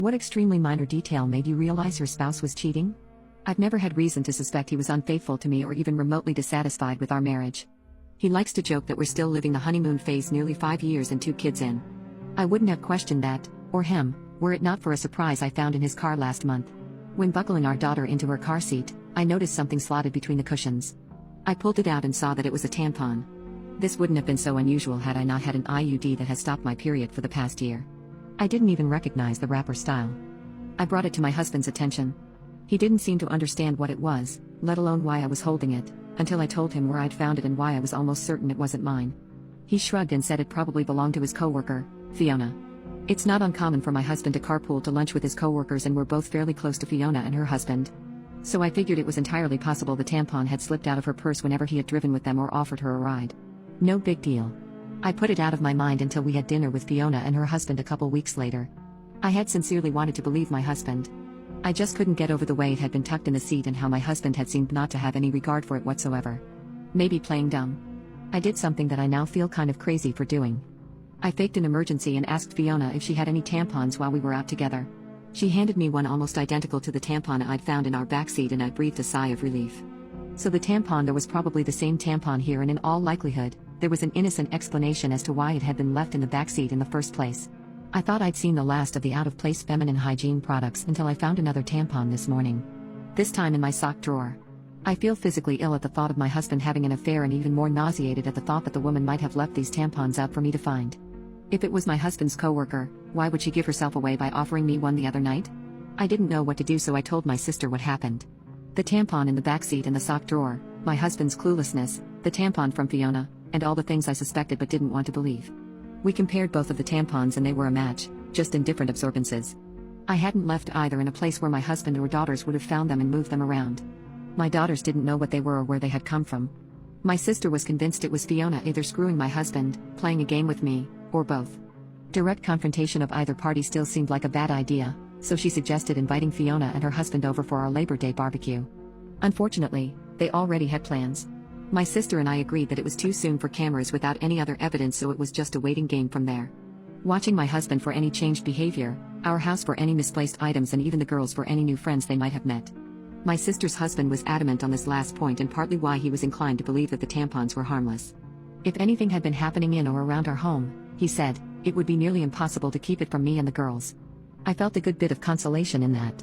What extremely minor detail made you realize your spouse was cheating? I've never had reason to suspect he was unfaithful to me or even remotely dissatisfied with our marriage. He likes to joke that we're still living the honeymoon phase nearly 5 years and 2 kids in. I wouldn't have questioned that, or him, were it not for a surprise I found in his car last month. When buckling our daughter into her car seat, I noticed something slotted between the cushions. I pulled it out and saw that it was a tampon. This wouldn't have been so unusual had I not had an IUD that has stopped my period for the past year. I didn't even recognize the wrapper style. I brought it to my husband's attention. He didn't seem to understand what it was, let alone why I was holding it, until I told him where I'd found it and why I was almost certain it wasn't mine. He shrugged and said it probably belonged to his coworker, Fiona. It's not uncommon for my husband to carpool to lunch with his coworkers, and we're both fairly close to Fiona and her husband. So I figured it was entirely possible the tampon had slipped out of her purse whenever he had driven with them or offered her a ride. No big deal. I put it out of my mind until we had dinner with Fiona and her husband a couple weeks later. I had sincerely wanted to believe my husband. I just couldn't get over the way it had been tucked in the seat and how my husband had seemed not to have any regard for it whatsoever. Maybe playing dumb. I did something that I now feel kind of crazy for doing. I faked an emergency and asked Fiona if she had any tampons while we were out together. She handed me one almost identical to the tampon I'd found in our backseat, and I breathed a sigh of relief. So the tampon, there was probably the same tampon here, and in all likelihood, there was an innocent explanation as to why it had been left in the backseat in the first place. I thought I'd seen the last of the out-of-place feminine hygiene products until I found another tampon this morning. This time in my sock drawer. I feel physically ill at the thought of my husband having an affair, and even more nauseated at the thought that the woman might have left these tampons out for me to find. If it was my husband's coworker, why would she give herself away by offering me one the other night? I didn't know what to do, so I told my sister what happened. The tampon in the backseat and the sock drawer, my husband's cluelessness, the tampon from Fiona, and all the things I suspected but didn't want to believe. We compared both of the tampons and they were a match, just in different absorbences. I hadn't left either in a place where my husband or daughters would have found them and moved them around. My daughters didn't know what they were or where they had come from. My sister was convinced it was Fiona either screwing my husband, playing a game with me, or both. Direct confrontation of either party still seemed like a bad idea, so she suggested inviting Fiona and her husband over for our Labor Day barbecue. Unfortunately, they already had plans. My sister and I agreed that it was too soon for cameras without any other evidence, so it was just a waiting game from there. Watching my husband for any changed behavior, our house for any misplaced items, and even the girls for any new friends they might have met. My sister's husband was adamant on this last point, and partly why he was inclined to believe that the tampons were harmless. If anything had been happening in or around our home, he said, it would be nearly impossible to keep it from me and the girls. I felt a good bit of consolation in that.